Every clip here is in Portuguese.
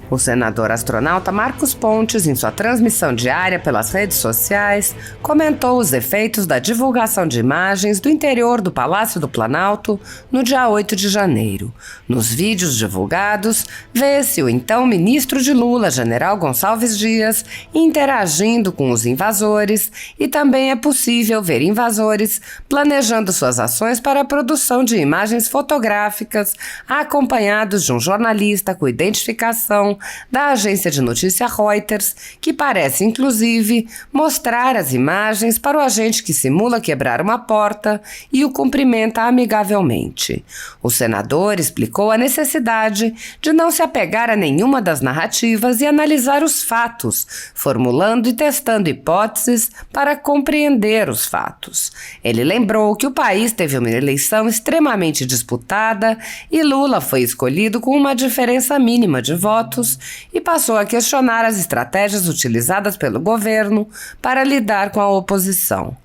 O senador astronauta Marcos Pontes, em sua transmissão diária pelas redes sociais, comentou os efeitos da divulgação de imagens do interior do Palácio do Planalto no dia 8 de janeiro. Nos vídeos divulgados, vê-se o então ministro de Lula, general Gonçalves Dias, interagindo com os invasores, e também é possível ver invasores planejando suas ações para a produção de imagens fotográficas, acompanhados de um jornalista com identificação da agência de notícia Reuters, que parece, inclusive, mostrar as imagens para o agente que simula quebrar uma porta e o cumprimenta amigavelmente. O senador explicou a necessidade de não se apegar a nenhuma das narrativas e analisar os fatos, formulando e testando hipóteses para compreender os fatos. Ele lembrou que o país teve uma eleição extremamente disputada e Lula foi escolhido com uma diferença mínima de votos e passou a questionar as estratégias utilizadas pelo governo para lidar com a oposição.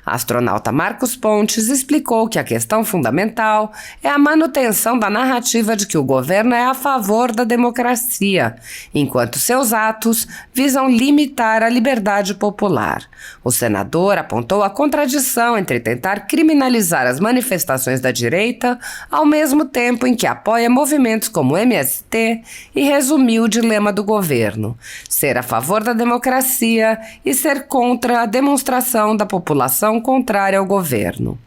A astronauta Marcos Pontes explicou que a questão fundamental é a manutenção da narrativa de que o governo é a favor da democracia, enquanto seus atos visam limitar a liberdade popular. O senador apontou a contradição entre tentar criminalizar as manifestações da direita ao mesmo tempo em que apoia movimentos como o MST e resumiu o dilema do governo: ser a favor da democracia e ser contra a demonstração da população contrária ao governo.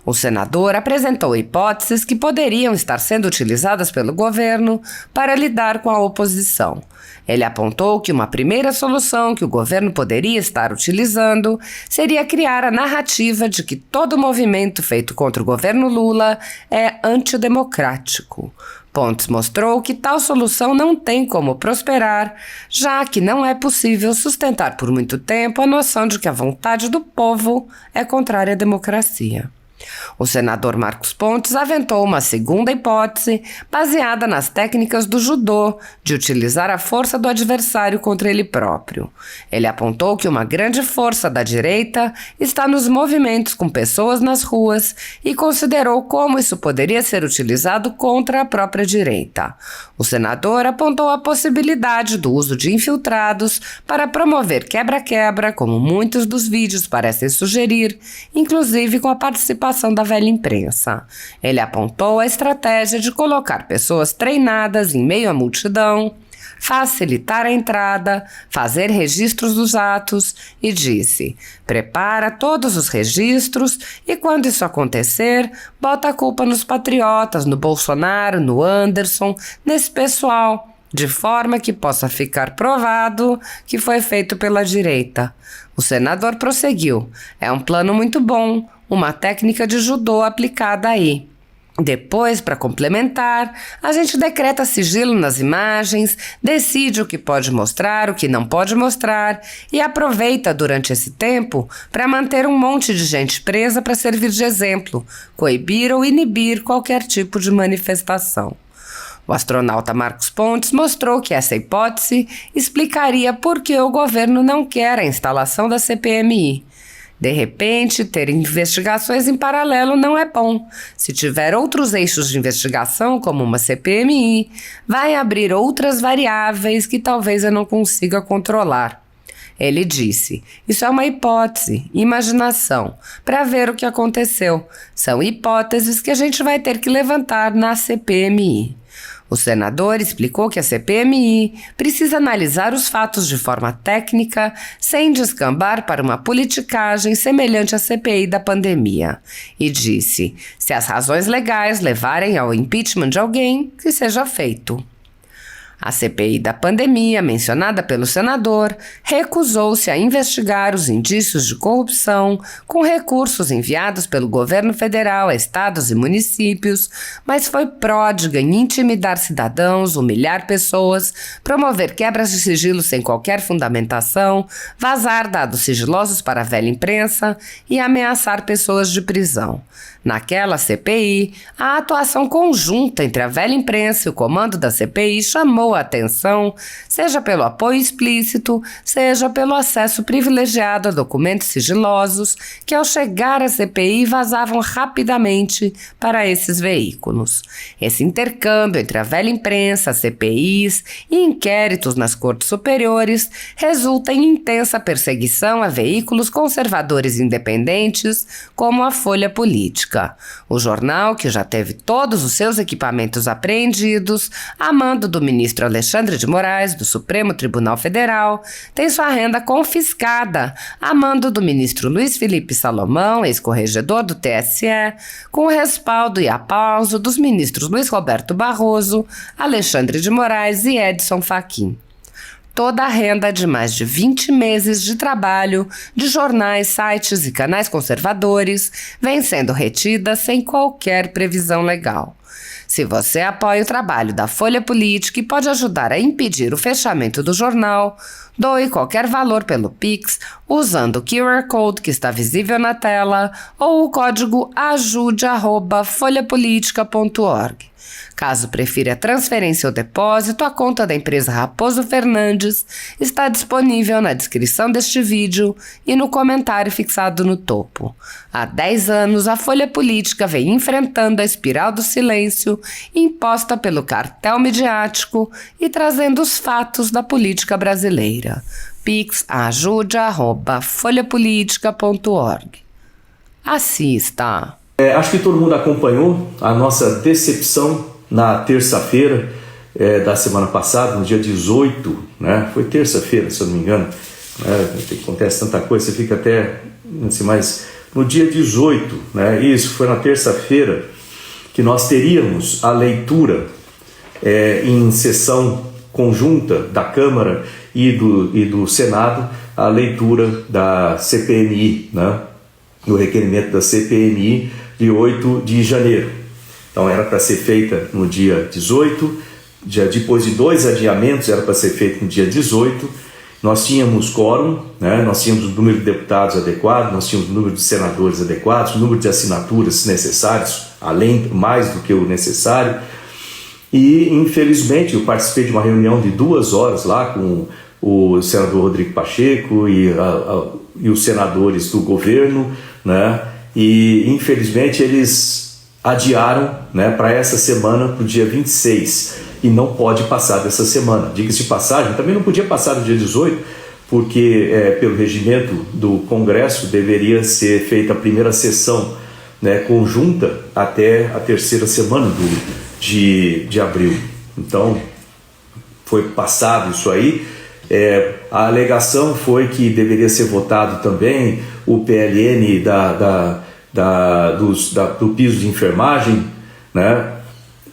O senador apresentou hipóteses que poderiam estar sendo utilizadas pelo governo para lidar com a oposição. Ele apontou que uma primeira solução que o governo poderia estar utilizando seria criar a narrativa de que todo movimento feito contra o governo Lula é antidemocrático. Pontes mostrou que tal solução não tem como prosperar, já que não é possível sustentar por muito tempo a noção de que a vontade do povo é contrária à democracia. O senador Marcos Pontes aventou uma segunda hipótese baseada nas técnicas do judô, de utilizar a força do adversário contra ele próprio. Ele apontou que uma grande força da direita está nos movimentos com pessoas nas ruas e considerou como isso poderia ser utilizado contra a própria direita. O senador apontou a possibilidade do uso de infiltrados para promover quebra-quebra, como muitos dos vídeos parecem sugerir, inclusive com a participação da velha imprensa. Ele apontou a estratégia de colocar pessoas treinadas em meio à multidão, facilitar a entrada, fazer registros dos atos e disse: prepara todos os registros e quando isso acontecer, bota a culpa nos patriotas, no Bolsonaro, no Anderson, nesse pessoal, de forma que possa ficar provado que foi feito pela direita. O senador prosseguiu: é um plano muito bom, uma técnica de judô aplicada aí. Depois, para complementar, a gente decreta sigilo nas imagens, decide o que pode mostrar, o que não pode mostrar e aproveita durante esse tempo para manter um monte de gente presa para servir de exemplo, coibir ou inibir qualquer tipo de manifestação. O astronauta Marcos Pontes mostrou que essa hipótese explicaria por que o governo não quer a instalação da CPMI. De repente, ter investigações em paralelo não é bom. Se tiver outros eixos de investigação, como uma CPMI, vai abrir outras variáveis que talvez eu não consiga controlar. Ele disse: isso é uma hipótese, imaginação, para ver o que aconteceu. São hipóteses que a gente vai ter que levantar na CPMI. O senador explicou que a CPMI precisa analisar os fatos de forma técnica, sem descambar para uma politicagem semelhante à CPI da pandemia. E disse: se as razões legais levarem ao impeachment de alguém, que seja feito. A CPI da pandemia, mencionada pelo senador, recusou-se a investigar os indícios de corrupção com recursos enviados pelo governo federal a estados e municípios, mas foi pródiga em intimidar cidadãos, humilhar pessoas, promover quebras de sigilo sem qualquer fundamentação, vazar dados sigilosos para a velha imprensa e ameaçar pessoas de prisão. Naquela CPI, a atuação conjunta entre a velha imprensa e o comando da CPI chamou chamou a atenção, seja pelo apoio explícito, seja pelo acesso privilegiado a documentos sigilosos que, ao chegar à CPI, vazavam rapidamente para esses veículos. Esse intercâmbio entre a velha imprensa, CPIs e inquéritos nas cortes superiores resulta em intensa perseguição a veículos conservadores independentes, como a Folha Política. O jornal, que já teve todos os seus equipamentos apreendidos, a mando do ministro Alexandre de Moraes, do Supremo Tribunal Federal, tem sua renda confiscada, a mando do ministro Luiz Felipe Salomão, ex-corregedor do TSE, com o respaldo e aplauso dos ministros Luiz Roberto Barroso, Alexandre de Moraes e Edson Fachin. Toda a renda de mais de 20 meses de trabalho de jornais, sites e canais conservadores vem sendo retida sem qualquer previsão legal. Se você apoia o trabalho da Folha Política e pode ajudar a impedir o fechamento do jornal, doe qualquer valor pelo Pix usando o QR Code que está visível na tela ou o código ajude@folhapolitica.org. Caso prefira transferência ou depósito, a conta da empresa Raposo Fernandes está disponível na descrição deste vídeo e no comentário fixado no topo. Há 10 anos, a Folha Política vem enfrentando a espiral do silêncio imposta pelo cartel midiático e trazendo os fatos da política brasileira. Pix ajude@folhapolitica.org. Assista! Acho que todo mundo acompanhou a nossa decepção na terça-feira da semana passada, no dia 18, né? Foi terça-feira, se eu não me engano, né? Acontece tanta coisa, você fica até assim, mas no dia 18, né? Isso foi na terça-feira que nós teríamos a leitura em sessão conjunta da Câmara e do Senado, a leitura da CPMI, né? No requerimento da CPMI de 8 de janeiro. Então era para ser feita no dia 18, depois de 2 adiamentos era para ser feita no dia 18. Nós tínhamos quórum, né? Nós tínhamos o número de deputados adequado, nós tínhamos o número de senadores adequados, o número de assinaturas necessários, além mais do que o necessário. E infelizmente eu participei de uma reunião de 2 horas lá com o senador Rodrigo Pacheco e os senadores do governo, né? E infelizmente eles adiaram, né, para essa semana, para o dia 26, e não pode passar dessa semana. Diga-se de passagem, também não podia passar do dia 18, porque pelo regimento do Congresso deveria ser feita a primeira sessão, né, conjunta até a terceira semana de abril. Então foi passado isso aí. A alegação foi que deveria ser votado também o PLN do piso de enfermagem, né?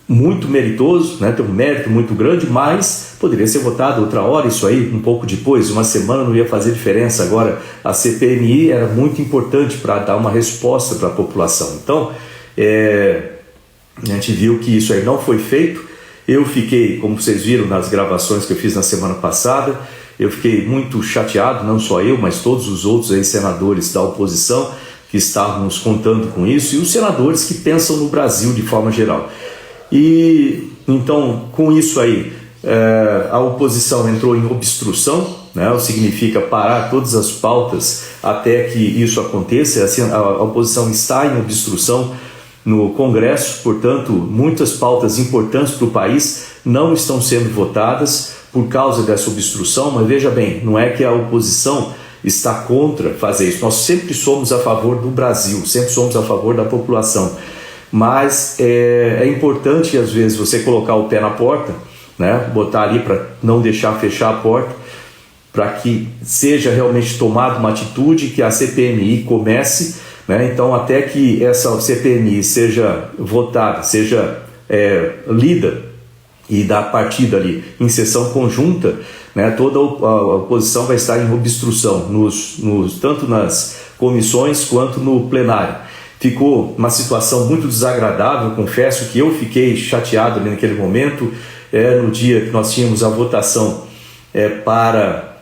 Muito meritoso, né? Tem um mérito muito grande, mas poderia ser votado outra hora, isso aí, um pouco depois, uma semana não ia fazer diferença. Agora, a CPMI era muito importante para dar uma resposta para a população. Então, a gente viu que isso aí não foi feito. Eu fiquei, como vocês viram nas gravações que eu fiz na semana passada, eu fiquei muito chateado, não só eu, mas todos os outros aí senadores da oposição que estávamos contando com isso, e os senadores que pensam no Brasil de forma geral. E então, com isso aí, a oposição entrou em obstrução, né? O que significa parar todas as pautas até que isso aconteça. Assim, a oposição está em obstrução no Congresso, portanto, muitas pautas importantes para o país não estão sendo votadas por causa dessa obstrução. Mas veja bem, não é que a oposição está contra fazer isso. Nós sempre somos a favor do Brasil, sempre somos a favor da população. Mas é importante, às vezes, você colocar o pé na porta, né? Botar ali para não deixar fechar a porta, para que seja realmente tomada uma atitude, que a CPMI comece, né? Então, até que essa CPMI seja votada, seja lida e dar partida ali em sessão conjunta, né? Toda a oposição vai estar em obstrução, tanto nas comissões quanto no plenário. Ficou uma situação muito desagradável, confesso que eu fiquei chateado ali naquele momento, no dia que nós tínhamos a votação para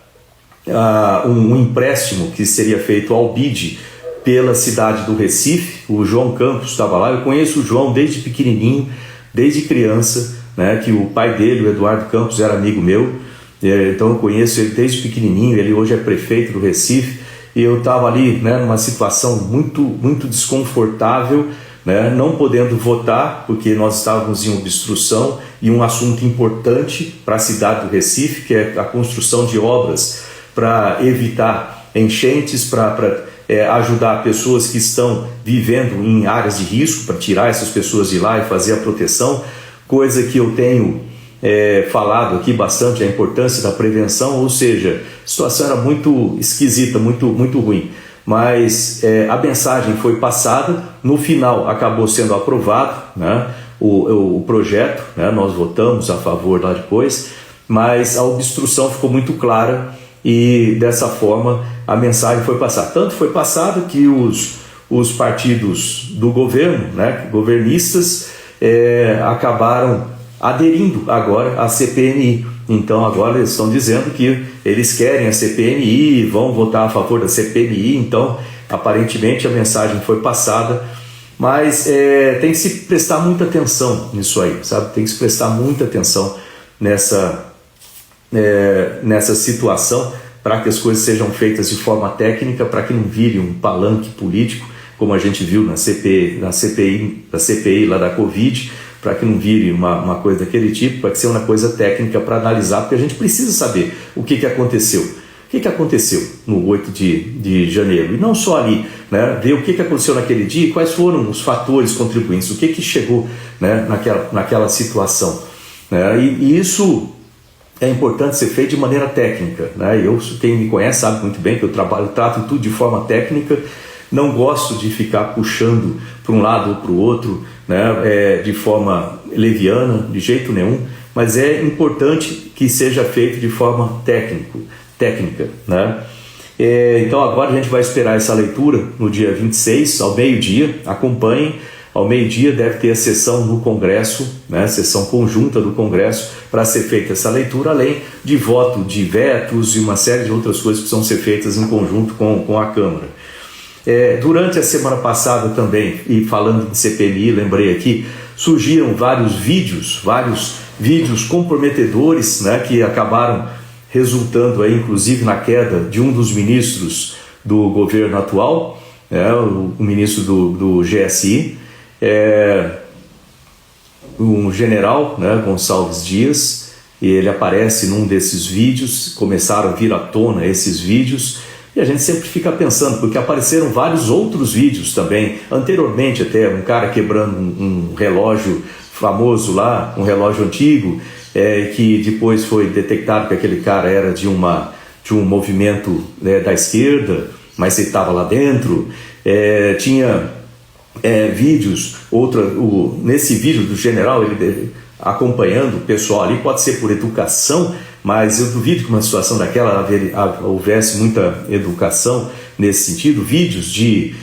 um empréstimo que seria feito ao BID pela cidade do Recife. O João Campos estava lá. Eu conheço o João desde pequenininho, desde criança, né, que o pai dele, o Eduardo Campos, era amigo meu, então eu conheço ele desde pequenininho. Ele hoje é prefeito do Recife, e eu estava ali, né, numa situação muito desconfortável, né, não podendo votar, porque nós estávamos em obstrução, e um assunto importante para a cidade do Recife, que é a construção de obras para evitar enchentes, para ajudar pessoas que estão vivendo em áreas de risco, para tirar essas pessoas de lá e fazer a proteção, coisa que eu tenho falado aqui bastante, a importância da prevenção. Ou seja, a situação era muito esquisita, muito ruim, mas a mensagem foi passada. No final acabou sendo aprovado, né, o projeto, né, nós votamos a favor lá depois, mas a obstrução ficou muito clara, e dessa forma a mensagem foi passada. Tanto foi passada que os partidos do governo, né, governistas, acabaram aderindo agora à CPMI. Então agora eles estão dizendo que eles querem a CPMI, vão votar a favor da CPMI. Então aparentemente a mensagem foi passada, mas tem que se prestar muita atenção nisso aí, sabe? Tem que se prestar muita atenção nessa situação, para que as coisas sejam feitas de forma técnica, para que não vire um palanque político, como a gente viu na CPI lá da Covid, para que não vire uma coisa daquele tipo, para que seja uma coisa técnica para analisar, porque a gente precisa saber o que aconteceu. O que aconteceu no 8 de janeiro? E não só ali, né, ver o que aconteceu naquele dia e quais foram os fatores contribuintes, o que chegou, né, naquela situação. Né? E isso é importante ser feito de maneira técnica, né? Quem me conhece sabe muito bem que eu trato tudo de forma técnica, não gosto de ficar puxando para um lado ou para o outro, né, de forma leviana, de jeito nenhum, mas é importante que seja feito de forma técnica, né? Então agora a gente vai esperar essa leitura no dia 26, ao meio-dia. Acompanhem. Ao meio-dia deve ter a sessão no Congresso, né, sessão conjunta do Congresso, para ser feita essa leitura, além de voto de vetos e uma série de outras coisas que precisam ser feitas em conjunto com a Câmara. Durante a semana passada também, e falando de CPMI, lembrei aqui, surgiram vários vídeos comprometedores, né, que acabaram resultando aí, inclusive, na queda de um dos ministros do governo atual, o ministro do GSI, um general, né, Gonçalves Dias, e ele aparece num desses vídeos. Começaram a vir à tona esses vídeos, e a gente sempre fica pensando, porque apareceram vários outros vídeos também, anteriormente até, um cara quebrando um relógio famoso lá, um relógio antigo, que depois foi detectado que aquele cara era de um movimento, né, da esquerda, mas ele estava lá dentro. Tinha vídeos, nesse vídeo do general, ele acompanhando o pessoal ali, pode ser por educação, mas eu duvido que uma situação daquela houvesse muita educação nesse sentido. Vídeos de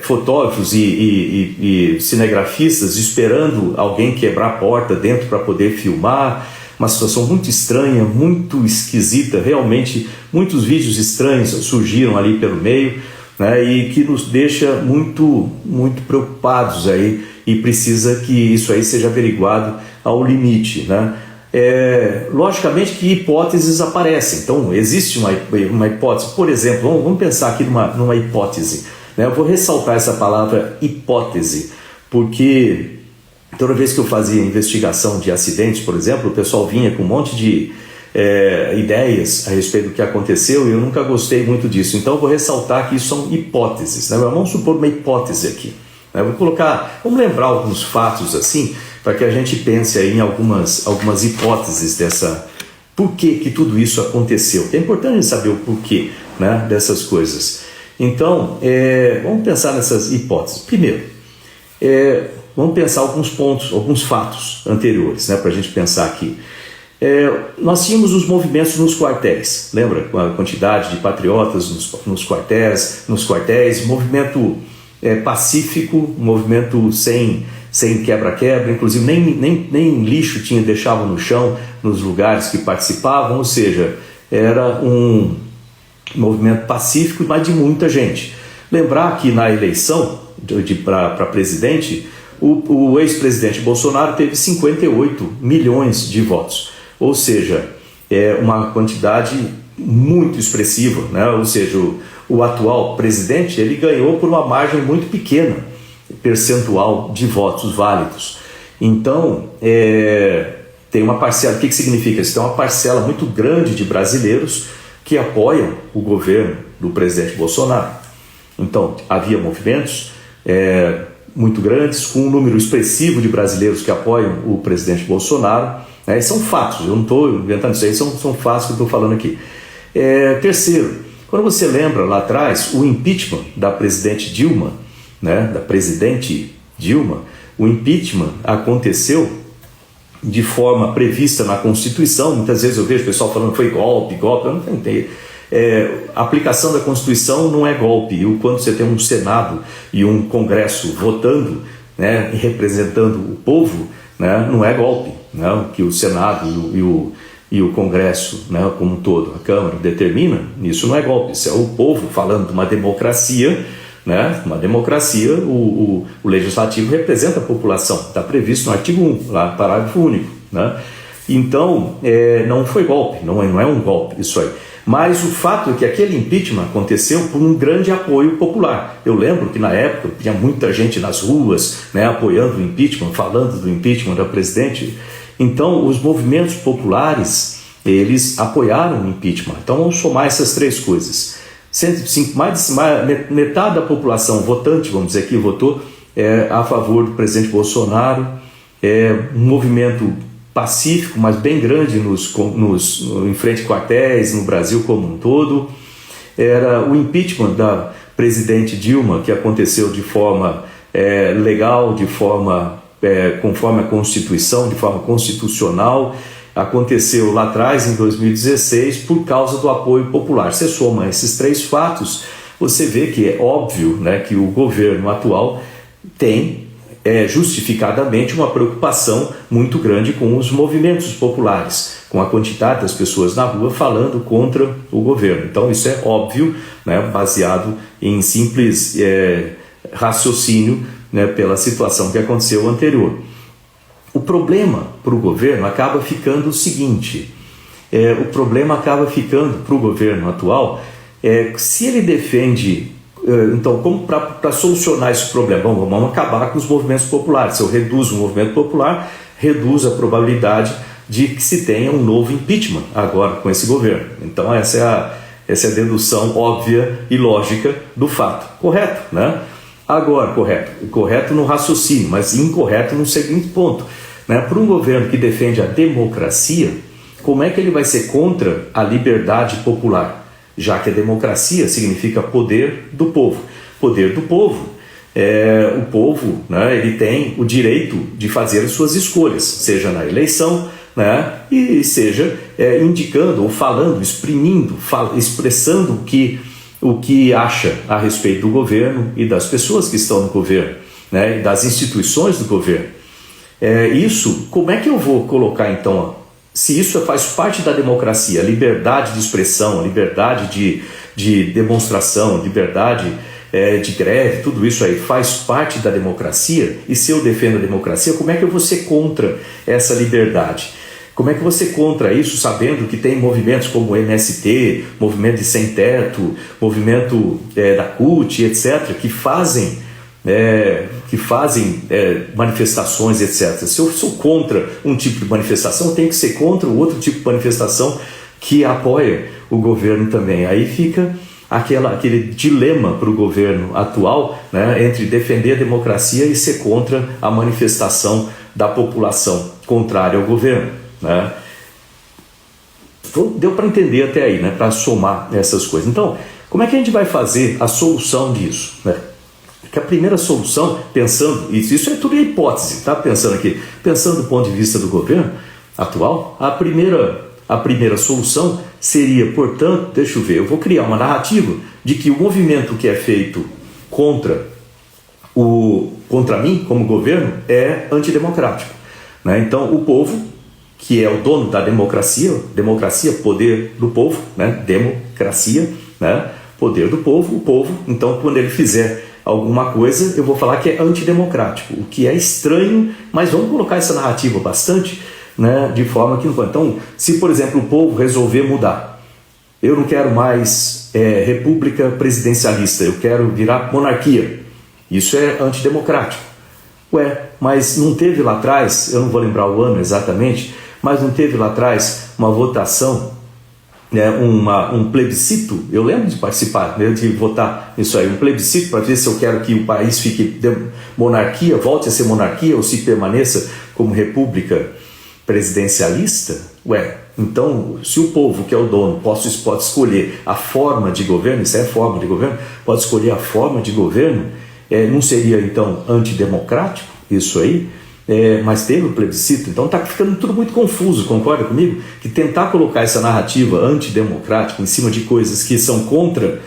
fotógrafos e cinegrafistas esperando alguém quebrar a porta dentro para poder filmar, uma situação muito estranha, muito esquisita. Realmente muitos vídeos estranhos surgiram ali pelo meio, né, e que nos deixa muito preocupados aí, e precisa que isso aí seja averiguado ao limite, né? Logicamente que hipóteses aparecem. Então existe uma hipótese, por exemplo, vamos pensar aqui numa hipótese, né? Eu vou ressaltar essa palavra hipótese, porque toda vez que eu fazia investigação de acidentes, por exemplo, o pessoal vinha com um monte de ideias a respeito do que aconteceu, e eu nunca gostei muito disso. Então eu vou ressaltar que isso são hipóteses, né? Vamos supor uma hipótese aqui, né? Vamos lembrar alguns fatos assim, para que a gente pense aí em algumas hipóteses por que tudo isso aconteceu. É importante saber o porquê, né, dessas coisas. Então vamos pensar nessas hipóteses. Primeiro, vamos pensar alguns pontos, alguns fatos anteriores, né, para a gente pensar aqui. Nós tínhamos os movimentos nos quartéis, lembra? Com a quantidade de patriotas nos quartéis, movimento pacífico, movimento sem quebra-quebra, inclusive nem lixo deixavam no chão nos lugares que participavam, ou seja, era um movimento pacífico, mas de muita gente. Lembrar que na eleição para presidente, O ex-presidente Bolsonaro teve 58 milhões de votos, ou seja, é uma quantidade muito expressiva, né? Ou seja, o atual presidente ele ganhou por uma margem muito pequena percentual de votos válidos. Então, tem uma parcela. O que significa isso? Tem uma parcela muito grande de brasileiros que apoiam o governo do presidente Bolsonaro. Então, havia movimentos muito grandes, com um número expressivo de brasileiros que apoiam o presidente Bolsonaro. São fatos, eu não estou inventando isso aí, são fatos que eu estou falando aqui. Terceiro, quando você lembra lá atrás, o impeachment da presidente Dilma, o impeachment aconteceu de forma prevista na Constituição. Muitas vezes eu vejo o pessoal falando que foi golpe, eu não entendi. A aplicação da Constituição não é golpe. E quando você tem um Senado e um Congresso votando, e representando o povo, não é golpe. Que o Senado e o Congresso, como um todo, a Câmara determina, isso não é golpe. Isso é o povo falando de uma democracia. Uma democracia, o legislativo representa a população, está previsto no artigo 1, lá, parágrafo único. Então, não foi golpe, não é um golpe isso aí. Mas o fato é que aquele impeachment aconteceu por um grande apoio popular. Eu lembro que na época tinha muita gente nas ruas, apoiando o impeachment, falando do impeachment da presidente. Então, os movimentos populares, eles apoiaram o impeachment. Então, vamos somar essas três coisas. 105, metade da população votante, vamos dizer aqui, votou a favor do presidente Bolsonaro. Um movimento pacífico, mas bem grande em frente a quartéis, no Brasil como um todo. Era o impeachment da presidente Dilma, que aconteceu de forma legal, de forma conforme a Constituição, de forma constitucional. Aconteceu lá atrás, em 2016, por causa do apoio popular. Você soma esses três fatos, você vê que é óbvio, que o governo atual tem justificadamente uma preocupação muito grande com os movimentos populares, com a quantidade das pessoas na rua falando contra o governo. Então isso é óbvio, baseado em simples raciocínio, pela situação que aconteceu anterior. O problema para o governo acaba ficando o seguinte, o problema acaba ficando para o governo atual, se ele defende, então como para solucionar esse problema? Vamos acabar com os movimentos populares. Se eu reduzo o movimento popular, reduz a probabilidade de que se tenha um novo impeachment agora com esse governo. Então essa é a dedução óbvia e lógica do fato, correto? Agora, correto no raciocínio, mas incorreto no seguinte ponto. Para um governo que defende a democracia, como é que ele vai ser contra a liberdade popular? Já que a democracia significa poder do povo. Poder do povo, o povo ele tem o direito de fazer as suas escolhas, seja na eleição, e seja indicando ou falando, expressando o que acha a respeito do governo e das pessoas que estão no governo, e das instituições do governo. Isso, como é que eu vou colocar então, se isso faz parte da democracia, liberdade de expressão, liberdade de demonstração, liberdade de greve, tudo isso aí faz parte da democracia, e se eu defendo a democracia, como é que eu vou ser contra essa liberdade? Como é que você contra isso, sabendo que tem movimentos como o MST, movimento de Sem Teto, movimento da CUT, etc., que fazem manifestações, etc. Se eu sou contra um tipo de manifestação, eu tenho que ser contra o outro tipo de manifestação que apoia o governo também. Aí fica aquele dilema para o governo atual, entre defender a democracia e ser contra a manifestação da população contrária ao governo. Deu para entender até aí, para somar essas coisas. Então, como é que a gente vai fazer a solução disso? Porque a primeira solução, pensando, isso é tudo hipótese, tá? Pensando do ponto de vista do governo atual, a primeira solução seria, portanto, deixa eu ver, eu vou criar uma narrativa de que o movimento que é feito contra mim, como governo, é antidemocrático. Então, o povo, que é o dono da democracia, poder do povo, democracia, poder do povo, o povo, então, quando ele fizer alguma coisa, eu vou falar que é antidemocrático, o que é estranho, mas vamos colocar essa narrativa bastante, né, de forma que não pode. Então, se por exemplo o povo resolver mudar, eu não quero mais república presidencialista, eu quero virar monarquia, isso é antidemocrático. Ué, mas não teve lá atrás, eu não vou lembrar o ano exatamente, mas não teve lá atrás uma votação, um plebiscito, eu lembro de participar, né, de votar nisso aí, um plebiscito para ver se eu quero que o país fique monarquia, volte a ser monarquia ou se permaneça como república presidencialista. Ué, então se o povo que é o dono pode escolher a forma de governo, isso é forma de governo, pode escolher a forma de governo, não seria então antidemocrático isso aí? Mas teve o plebiscito, então está ficando tudo muito confuso, concorda comigo? Que tentar colocar essa narrativa antidemocrática em cima de coisas que são contra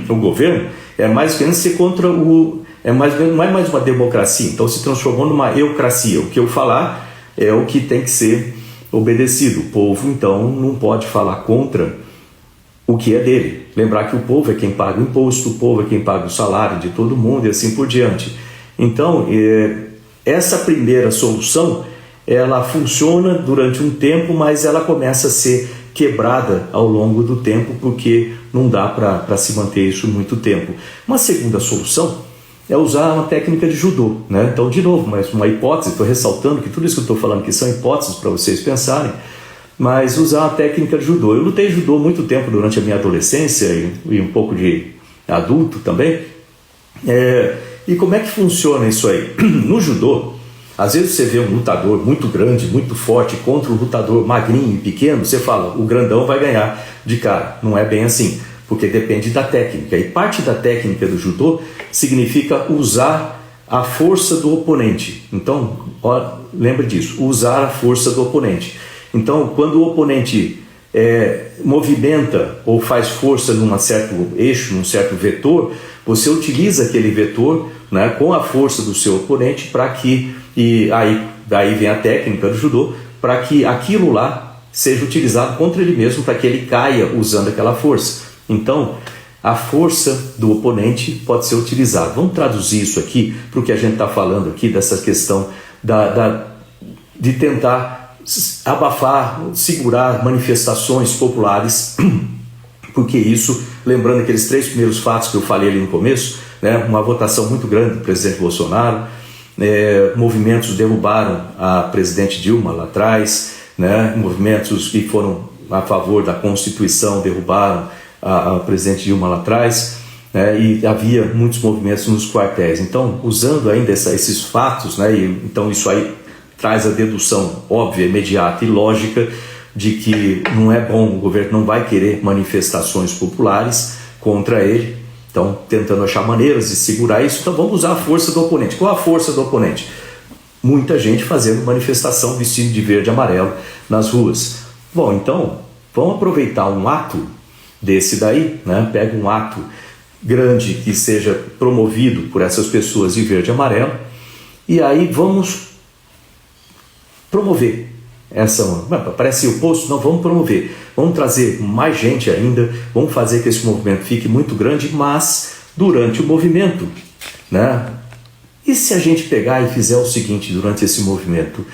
o governo é mais ou menos ser contra não é mais uma democracia, então se transformou numa eucracia. O que eu falar é o que tem que ser obedecido. O povo então não pode falar contra o que é dele. Lembrar que o povo é quem paga o imposto, o povo é quem paga o salário de todo mundo e assim por diante. Então, essa primeira solução, ela funciona durante um tempo, mas ela começa a ser quebrada ao longo do tempo, porque não dá para se manter isso muito tempo. Uma segunda solução é usar uma técnica de judô, né? Então, de novo, mas uma hipótese, estou ressaltando que tudo isso que eu estou falando aqui são hipóteses para vocês pensarem, mas usar uma técnica de judô. Eu lutei judô muito tempo durante a minha adolescência e um pouco de adulto também. E como é que funciona isso aí? No judô, às vezes você vê um lutador muito grande, muito forte, contra um lutador magrinho e pequeno, você fala, o grandão vai ganhar de cara. Não é bem assim, porque depende da técnica. E parte da técnica do judô significa usar a força do oponente. Então, lembre disso, usar a força do oponente. Então, quando o oponente movimenta ou faz força num certo eixo, num certo vetor, você utiliza aquele vetor, né, com a força do seu oponente para que, daí vem a técnica do judô, para que aquilo lá seja utilizado contra ele mesmo, para que ele caia usando aquela força. Então, a força do oponente pode ser utilizada. Vamos traduzir isso aqui para o que a gente está falando aqui, dessa questão de tentar abafar, segurar manifestações populares, porque isso, lembrando aqueles 3 primeiros fatos que eu falei ali no começo, né, uma votação muito grande do presidente Bolsonaro, movimentos derrubaram a presidente Dilma lá atrás, né, movimentos que foram a favor da Constituição derrubaram a presidente Dilma lá atrás, né, e havia muitos movimentos nos quartéis. Então, usando ainda esses fatos, né, então isso aí traz a dedução óbvia, imediata e lógica de que não é bom, o governo não vai querer manifestações populares contra ele, então tentando achar maneiras de segurar isso, então vamos usar a força do oponente. Qual a força do oponente? Muita gente fazendo manifestação vestido de verde e amarelo nas ruas. Bom, então vamos aproveitar um ato desse daí, né? Pega um ato grande que seja promovido por essas pessoas de verde e amarelo e aí vamos promover parece o oposto, não, vamos promover, vamos trazer mais gente ainda, vamos fazer que esse movimento fique muito grande, mas durante o movimento, né? E se a gente pegar e fizer o seguinte durante esse movimento,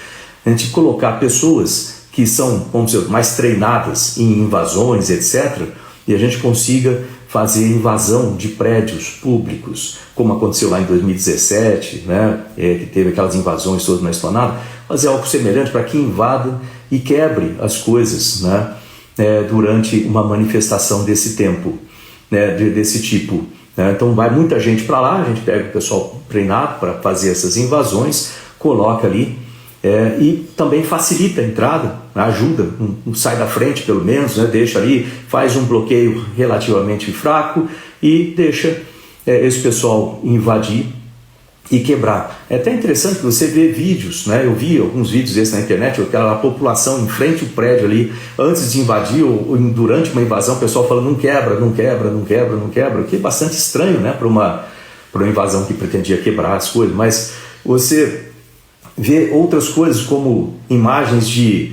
a gente colocar pessoas que são, vamos dizer, mais treinadas em invasões, etc., e a gente consiga fazer invasão de prédios públicos, como aconteceu lá em 2017, né, que teve aquelas invasões todas na Esplanada, fazer algo semelhante para que invada e quebre as coisas, né, durante uma manifestação desse tempo, né, desse tipo. Né. Então vai muita gente para lá, a gente pega o pessoal treinado para fazer essas invasões, coloca ali, e também facilita a entrada, ajuda, não sai da frente pelo menos, né, deixa ali, faz um bloqueio relativamente fraco e deixa esse pessoal invadir e quebrar. É até interessante que você vê vídeos, né, eu vi alguns vídeos desses na internet, aquela população em frente ao prédio ali, antes de invadir ou durante uma invasão, o pessoal falando não quebra, não quebra, não quebra, não quebra, o que é bastante estranho, né, para uma invasão que pretendia quebrar as coisas, mas você vê outras coisas como imagens de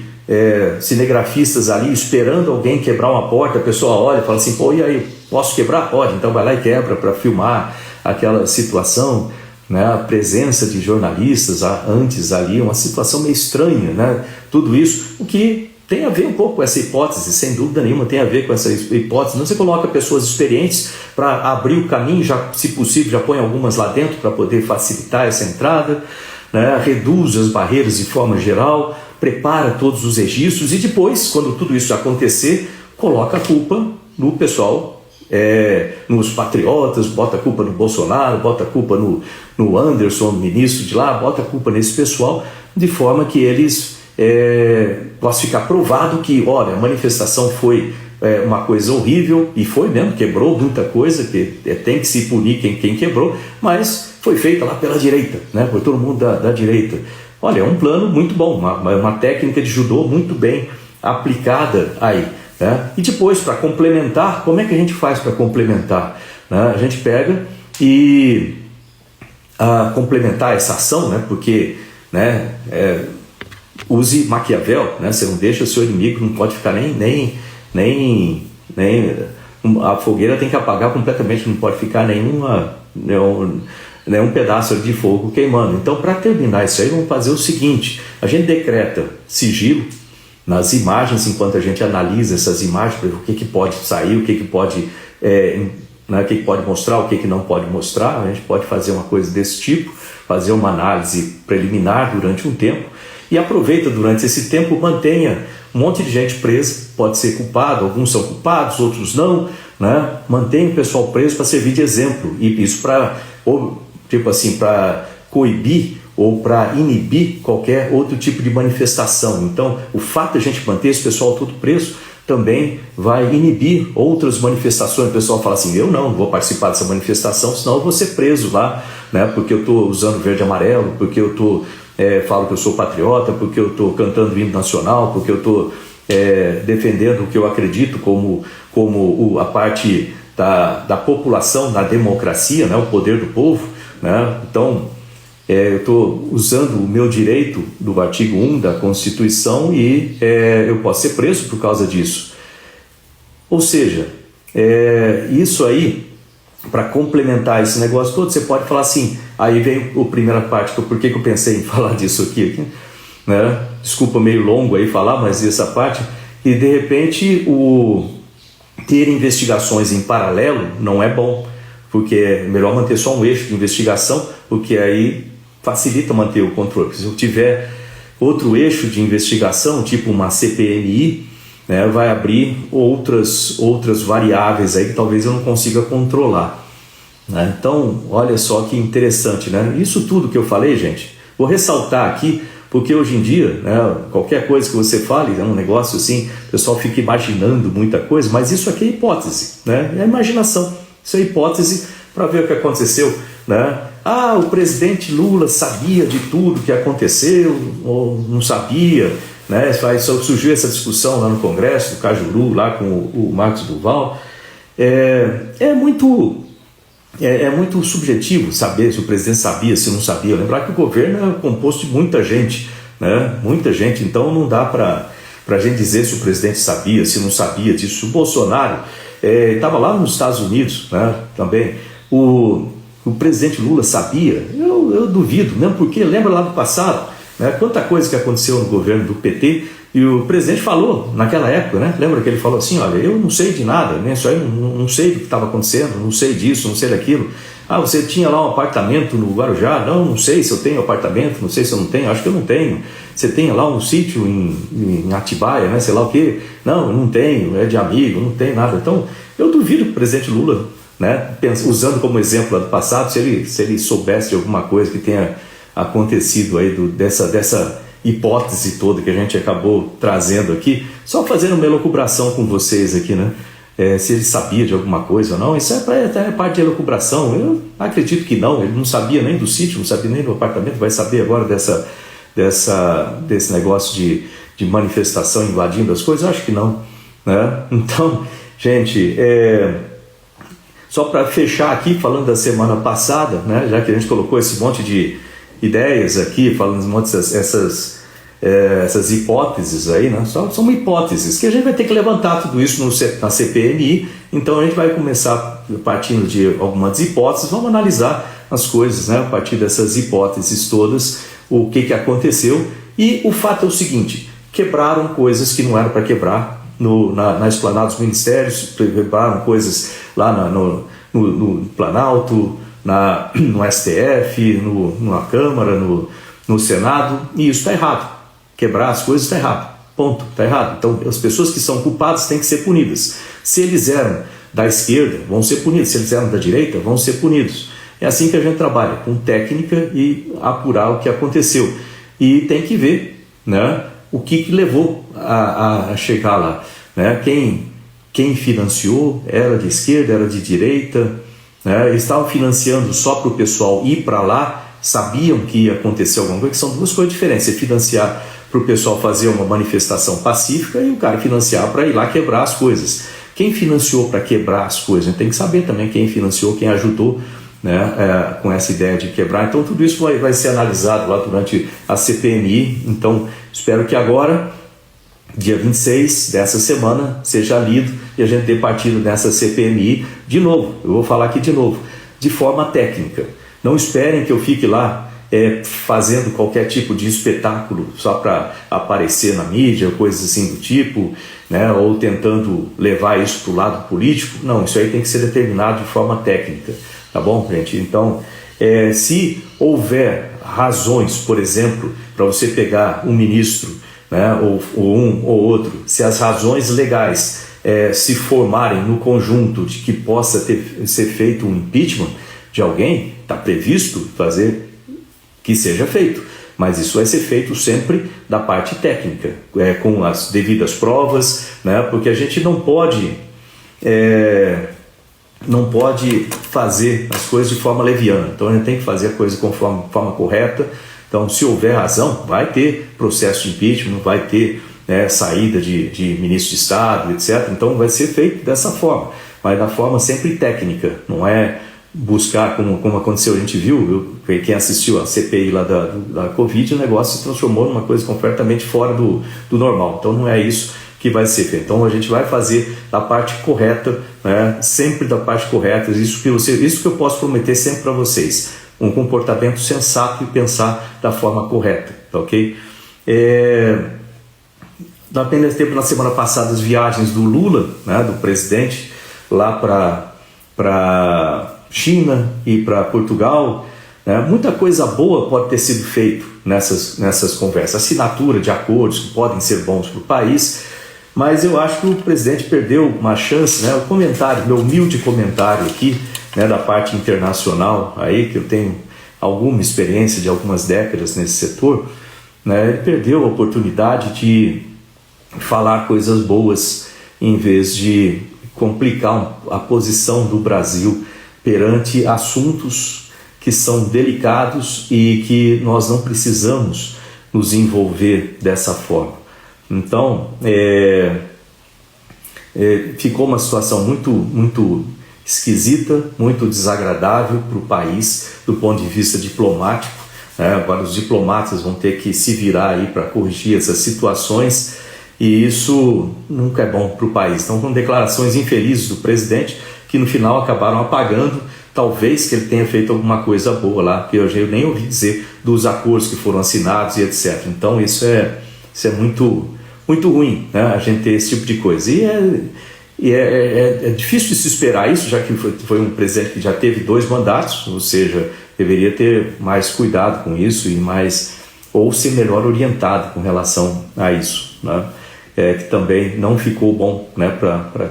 cinegrafistas ali esperando alguém quebrar uma porta, a pessoa olha e fala assim, pô, e aí, posso quebrar? Pode, então vai lá e quebra para filmar aquela situação, né, a presença de jornalistas antes ali, uma situação meio estranha, né, tudo isso, o que tem a ver um pouco com essa hipótese, sem dúvida nenhuma tem a ver com essa hipótese. Não, você coloca pessoas experientes para abrir o caminho, já, se possível já põe algumas lá dentro para poder facilitar essa entrada, né, reduz as barreiras de forma geral, prepara todos os registros e depois, quando tudo isso acontecer, coloca a culpa no pessoal, nos patriotas, bota a culpa no Bolsonaro, bota a culpa no Anderson, ministro de lá, bota a culpa nesse pessoal, de forma que eles possa ficar provado que, olha, a manifestação foi uma coisa horrível, e foi mesmo, quebrou muita coisa, que tem que se punir quem quebrou, mas foi feita lá pela direita, né, por todo mundo da direita. Olha, é um plano muito bom, uma técnica de judô muito bem aplicada aí, né? E depois, para complementar, como é que a gente faz para complementar, né? A gente pega e complementar essa ação, né? Porque, né, use Maquiavel, né? Você não deixa o seu inimigo, não pode ficar nem a fogueira tem que apagar completamente, não pode ficar nenhum pedaço de fogo queimando. Então, para terminar isso aí, vamos fazer o seguinte: a gente decreta sigilo nas imagens enquanto a gente analisa essas imagens para ver o que pode sair, o que pode o que pode mostrar, o que não pode mostrar. A gente pode fazer uma coisa desse tipo, fazer uma análise preliminar durante um tempo e aproveita durante esse tempo, mantenha um monte de gente presa, pode ser culpado, alguns são culpados, outros não, né? Mantenha o pessoal preso para servir de exemplo, e isso para coibir ou para inibir qualquer outro tipo de manifestação. Então, o fato de a gente manter esse pessoal todo preso também vai inibir outras manifestações. O pessoal fala assim: eu não vou participar dessa manifestação, senão eu vou ser preso lá, né? Porque eu estou usando verde e amarelo, porque eu falo que eu sou patriota, porque eu estou cantando o hino nacional, porque eu estou defendendo o que eu acredito como a parte da população na democracia, né? O poder do povo, né? Então, eu estou usando o meu direito do artigo 1 da Constituição e eu posso ser preso por causa disso. Ou seja, isso aí, para complementar esse negócio todo, você pode falar assim, aí vem a primeira parte, por que eu pensei em falar disso aqui, né? Desculpa, meio longo aí falar, mas essa parte, e de repente ter investigações em paralelo não é bom, porque é melhor manter só um eixo de investigação, porque aí facilita manter o controle. Se eu tiver outro eixo de investigação, tipo uma CPMI, né, vai abrir outras variáveis aí que talvez eu não consiga controlar, né? Então, olha só que interessante, né? Isso tudo que eu falei, gente, vou ressaltar aqui, porque hoje em dia, né, qualquer coisa que você fale é um negócio assim, o pessoal fica imaginando muita coisa, mas isso aqui é hipótese, né? É imaginação, isso é hipótese para ver o que aconteceu, né? O presidente Lula sabia de tudo que aconteceu, ou não sabia, né? Só surgiu essa discussão lá no Congresso, do Cajuru, lá com o Marcos Duval. É muito subjetivo saber se o presidente sabia, se não sabia. Lembrar que o governo é composto de muita gente, né? Muita gente, então não dá para a gente dizer se o presidente sabia, se não sabia disso. O Bolsonaro estava lá nos Estados Unidos, né? Também. O presidente Lula sabia? Eu duvido, mesmo porque lembra lá do passado, né? Quanta coisa que aconteceu no governo do PT, e o presidente falou naquela época, né? Lembra que ele falou assim: olha, eu não sei de nada, né? Isso aí não sei do que estava acontecendo, não sei disso, não sei daquilo. Você tinha lá um apartamento no Guarujá? Não sei se eu tenho apartamento, não sei se eu não tenho, acho que eu não tenho. Você tem lá um sítio em Atibaia, né? Sei lá o quê? Não, eu não tenho, é de amigo, não tem nada. Então, eu duvido que o presidente Lula, né, usando como exemplo lá do passado, se ele soubesse de alguma coisa que tenha acontecido aí dessa hipótese toda que a gente acabou trazendo aqui, só fazendo uma elucubração com vocês aqui, né? Se ele sabia de alguma coisa ou não, isso é parte de elucubração. Eu acredito que não, ele não sabia nem do sítio, não sabia nem do apartamento, vai saber agora desse negócio de manifestação invadindo as coisas? Eu acho que não, né? Então, gente, só para fechar aqui, falando da semana passada, né, já que a gente colocou esse monte de ideias aqui, falando um monte dessas essas hipóteses aí, né? São hipóteses que a gente vai ter que levantar tudo isso na CPMI. Então a gente vai começar partindo de algumas hipóteses, vamos analisar as coisas, né? A partir dessas hipóteses todas, o que aconteceu. E o fato é o seguinte: quebraram coisas que não eram para quebrar na esplanada dos ministérios, quebraram coisas lá no Planalto, no STF, na Câmara, no Senado, e isso está errado. Quebrar as coisas está errado, ponto, está errado. Então as pessoas que são culpadas têm que ser punidas. Se eles eram da esquerda, vão ser punidos. Se eles eram da direita, vão ser punidos. É assim que a gente trabalha, com técnica e apurar o que aconteceu. E tem que ver, né, o que levou a chegar lá. Né? Quem financiou, era de esquerda, era de direita, né? Eles estavam financiando só para o pessoal ir para lá, sabiam que ia acontecer alguma coisa, que são duas coisas diferentes. Você financiar para o pessoal fazer uma manifestação pacífica e o cara financiar para ir lá quebrar as coisas. Quem financiou para quebrar as coisas? A gente tem que saber também quem financiou, quem ajudou, né, com essa ideia de quebrar. Então tudo isso vai ser analisado lá durante a CPMI. Então espero que agora, dia 26 dessa semana, seja lido e a gente dê partido nessa CPMI de novo. Eu vou falar aqui de novo, de forma técnica. Não esperem que eu fique lá fazendo qualquer tipo de espetáculo só para aparecer na mídia, coisas assim do tipo, né, ou tentando levar isso para o lado político. Não, isso aí tem que ser determinado de forma técnica, tá bom, gente? Então, se houver razões, por exemplo, para você pegar um ministro, né, ou um ou outro, se as razões legais se formarem no conjunto de que possa ser feito um impeachment de alguém, está previsto fazer que seja feito, mas isso vai ser feito sempre da parte técnica, com as devidas provas, né, porque a gente não pode fazer as coisas de forma leviana. Então a gente tem que fazer a coisa de forma correta. Então, se houver razão, vai ter processo de impeachment, vai ter saída de ministro de Estado, etc. Então vai ser feito dessa forma, mas da forma sempre técnica, não é buscar, como aconteceu, a gente viu, quem assistiu a CPI lá da Covid, o negócio se transformou numa coisa completamente fora do normal. Então não é isso que vai ser feito. Então a gente vai fazer da parte correta, né? Sempre da parte correta, isso que eu posso prometer sempre para vocês, um comportamento sensato e pensar da forma correta, tá ok? Apenas tempo na semana passada as viagens do Lula, né, do presidente, lá para China e para Portugal, né? Muita coisa boa pode ter sido feito nessas conversas, assinatura de acordos que podem ser bons para o país, mas eu acho que o presidente perdeu uma chance, né? O comentário, meu humilde comentário aqui, né, da parte internacional, aí que eu tenho alguma experiência de algumas décadas nesse setor, né, ele perdeu a oportunidade de falar coisas boas em vez de complicar a posição do Brasil perante assuntos que são delicados e que nós não precisamos nos envolver dessa forma. Então, ficou uma situação muito esquisita, muito desagradável para o país do ponto de vista diplomático. Agora os diplomatas vão ter que se virar aí para corrigir essas situações e isso nunca é bom para o país. Então, com declarações infelizes do presidente que no final acabaram apagando, talvez que ele tenha feito alguma coisa boa lá, que eu nem ouvi dizer dos acordos que foram assinados e etc. Então isso é muito ruim, né, a gente ter esse tipo de coisa. E é difícil de se esperar isso, já que foi um presidente que já teve 2 mandatos, ou seja, deveria ter mais cuidado com isso ou ser melhor orientado com relação a isso, né? Que também não ficou bom, né, para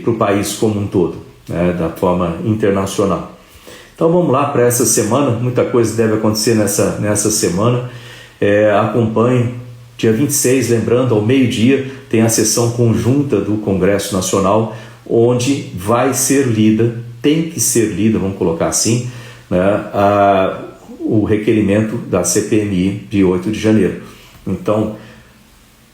o país como um todo, né, da forma internacional. Então vamos lá para essa semana, muita coisa deve acontecer nessa semana. Acompanhe, dia 26, lembrando, ao meio-dia, tem a sessão conjunta do Congresso Nacional, onde vai ser lida, tem que ser lida, vamos colocar assim, né, o requerimento da CPMI de 8 de janeiro. Então,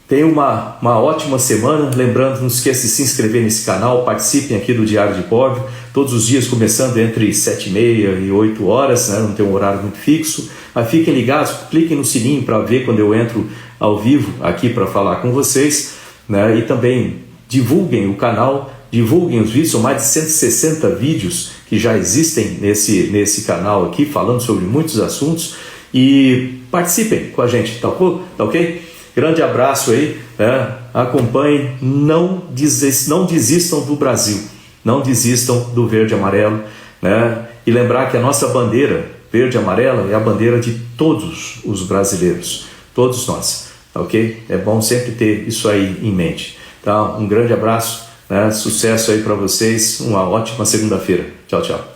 tenham uma ótima semana. Lembrando, não esqueça de se inscrever nesse canal, participem aqui do Diário de Bordo, todos os dias começando entre 7h30 e 8 horas, né? Não tem um horário muito fixo, mas fiquem ligados, cliquem no sininho para ver quando eu entro ao vivo aqui para falar com vocês, né? E também divulguem o canal, divulguem os vídeos, são mais de 160 vídeos que já existem nesse canal aqui, falando sobre muitos assuntos, e participem com a gente, tá ok? Grande abraço aí, né? Acompanhem, não desistam do Brasil, não desistam do verde e amarelo, né? E lembrar que a nossa bandeira verde e amarela é a bandeira de todos os brasileiros, todos nós, tá ok? É bom sempre ter isso aí em mente. Tá? Um grande abraço, né? Sucesso aí para vocês, uma ótima segunda-feira. Tchau, tchau.